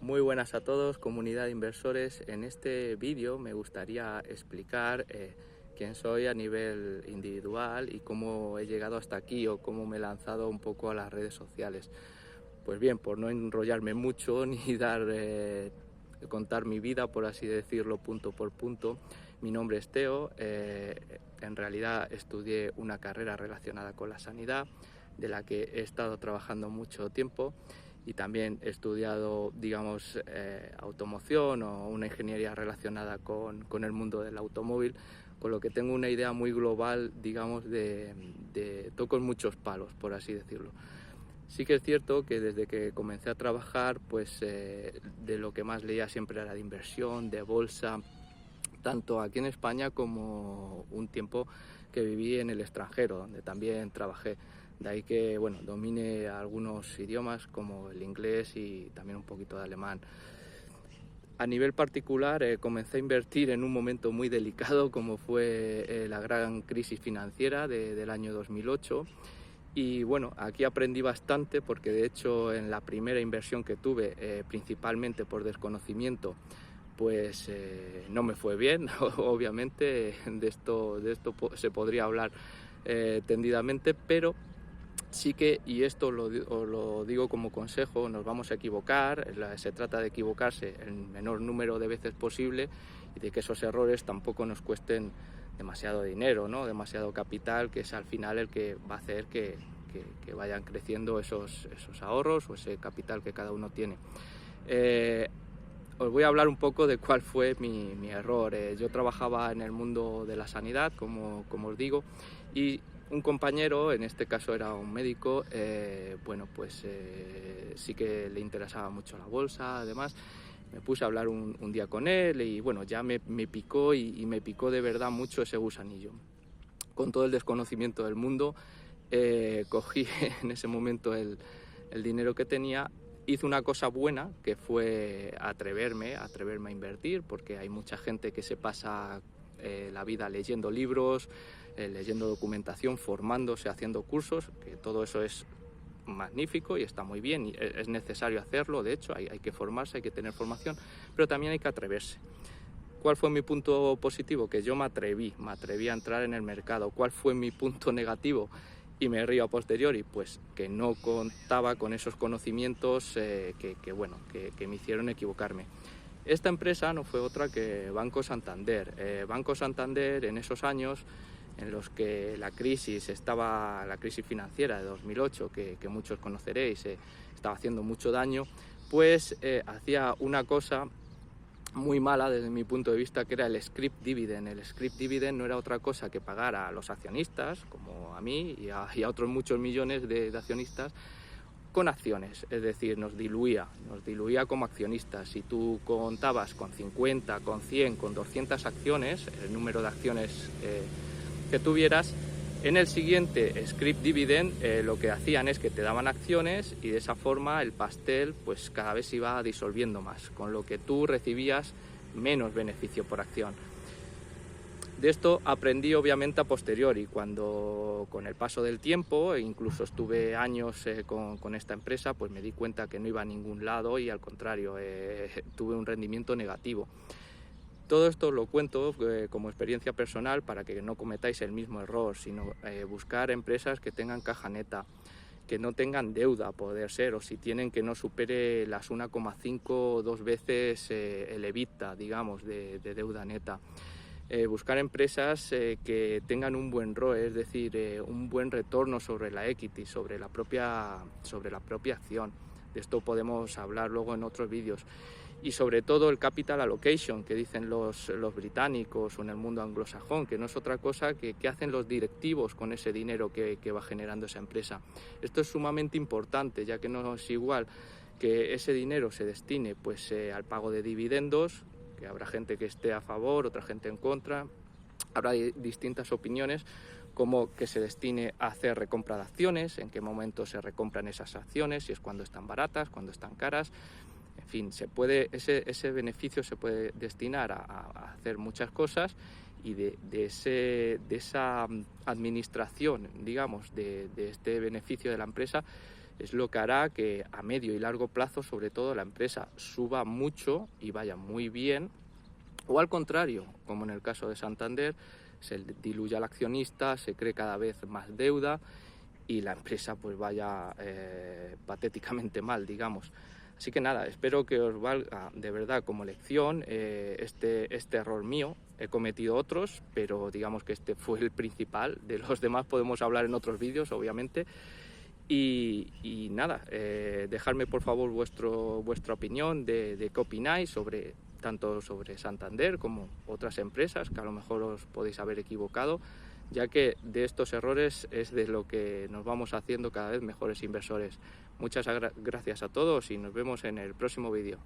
Muy buenas a todos, comunidad de inversores. En este vídeo me gustaría explicar quién soy a nivel individual y cómo he llegado hasta aquí o cómo me he lanzado un poco a las redes sociales. Pues bien, por no enrollarme mucho ni contar mi vida, por así decirlo, punto por punto, mi nombre es Teo. En realidad estudié una carrera relacionada con la sanidad, de la que he estado trabajando mucho tiempo, y también he estudiado, digamos, automoción o una ingeniería relacionada con el mundo del automóvil, con lo que tengo una idea muy global, digamos, toco en muchos palos, por así decirlo. Sí que es cierto que desde que comencé a trabajar, pues de lo que más leía siempre era de inversión, de bolsa, tanto aquí en España como un tiempo que viví en el extranjero, donde también trabajé. De ahí que, bueno, domine algunos idiomas como el inglés y también un poquito de alemán. A nivel particular, comencé a invertir en un momento muy delicado como fue la gran crisis financiera del año 2008. Y bueno, aquí aprendí bastante porque de hecho en la primera inversión que tuve, principalmente por desconocimiento, pues no me fue bien. Obviamente de esto se podría hablar tendidamente, pero sí que, y esto os lo digo como consejo, nos vamos a equivocar, se trata de equivocarse el menor número de veces posible y de que esos errores tampoco nos cuesten demasiado dinero, ¿no? Demasiado capital, que es al final el que va a hacer que vayan creciendo esos ahorros o ese capital que cada uno tiene. Os voy a hablar un poco de cuál fue mi error. Yo trabajaba en el mundo de la sanidad, como os digo, y un compañero, en este caso era un médico, sí que le interesaba mucho la bolsa, además. Me puse a hablar un día con él y bueno, ya me picó y me picó de verdad mucho ese gusanillo. Con todo el desconocimiento del mundo, cogí en ese momento el dinero que tenía. Hice una cosa buena, que fue atreverme a invertir, porque hay mucha gente que se pasa la vida leyendo libros, leyendo documentación, formándose, haciendo cursos, que todo eso es magnífico y está muy bien, y es necesario hacerlo. De hecho, hay que formarse, hay que tener formación, pero también hay que atreverse. ¿Cuál fue mi punto positivo? Que yo me atreví a entrar en el mercado. ¿Cuál fue mi punto negativo? Y me río a posteriori, pues que no contaba con esos conocimientos que me hicieron equivocarme. Esta empresa no fue otra que Banco Santander. Banco Santander, en esos años en los que la crisis financiera de 2008, que muchos conoceréis, estaba haciendo mucho daño, pues hacía una cosa muy mala desde mi punto de vista, que era el scrip dividend. El scrip dividend no era otra cosa que pagar a los accionistas, como a mí y a otros muchos millones de accionistas, con acciones. Es decir, nos diluía como accionistas. Si tú contabas con 50, con 100, con 200 acciones, el número de acciones que tuvieras, en el siguiente scrip dividend lo que hacían es que te daban acciones y de esa forma el pastel pues cada vez se iba disolviendo más, con lo que tú recibías menos beneficio por acción. De esto aprendí obviamente a posteriori, cuando con el paso del tiempo, e incluso estuve años con esta empresa, pues me di cuenta que no iba a ningún lado y al contrario, tuve un rendimiento negativo. Todo esto lo cuento como experiencia personal para que no cometáis el mismo error, sino buscar empresas que tengan caja neta, que no tengan deuda, a poder ser, o si tienen, que no supere las 1,5 o 2 veces el EBITDA, digamos, de deuda neta. Buscar empresas que tengan un buen ROE, es decir, un buen retorno sobre la equity, sobre la propia acción. De esto podemos hablar luego en otros vídeos. Y sobre todo el capital allocation, que dicen los británicos o en el mundo anglosajón, que no es otra cosa que qué hacen los directivos con ese dinero que va generando esa empresa. Esto es sumamente importante, ya que no es igual que ese dinero se destine pues al pago de dividendos, que habrá gente que esté a favor, otra gente en contra, habrá distintas opiniones, como que se destine a hacer recompra de acciones, en qué momento se recompran esas acciones, si es cuando están baratas, cuando están caras. En fin, ese beneficio se puede destinar a hacer muchas cosas, y de esa administración, digamos, de este beneficio de la empresa, es lo que hará que a medio y largo plazo, sobre todo, la empresa suba mucho y vaya muy bien, o al contrario, como en el caso de Santander, se diluya al accionista, se cree cada vez más deuda y la empresa pues vaya patéticamente mal, digamos. Así que nada, espero que os valga de verdad como lección este error mío. He cometido otros, pero digamos que este fue el principal. De los demás podemos hablar en otros vídeos, obviamente. Y nada, dejadme por favor vuestra opinión de qué opináis tanto sobre Santander como otras empresas que a lo mejor os podéis haber equivocado, ya que de estos errores es de lo que nos vamos haciendo cada vez mejores inversores. Muchas gracias a todos y nos vemos en el próximo vídeo.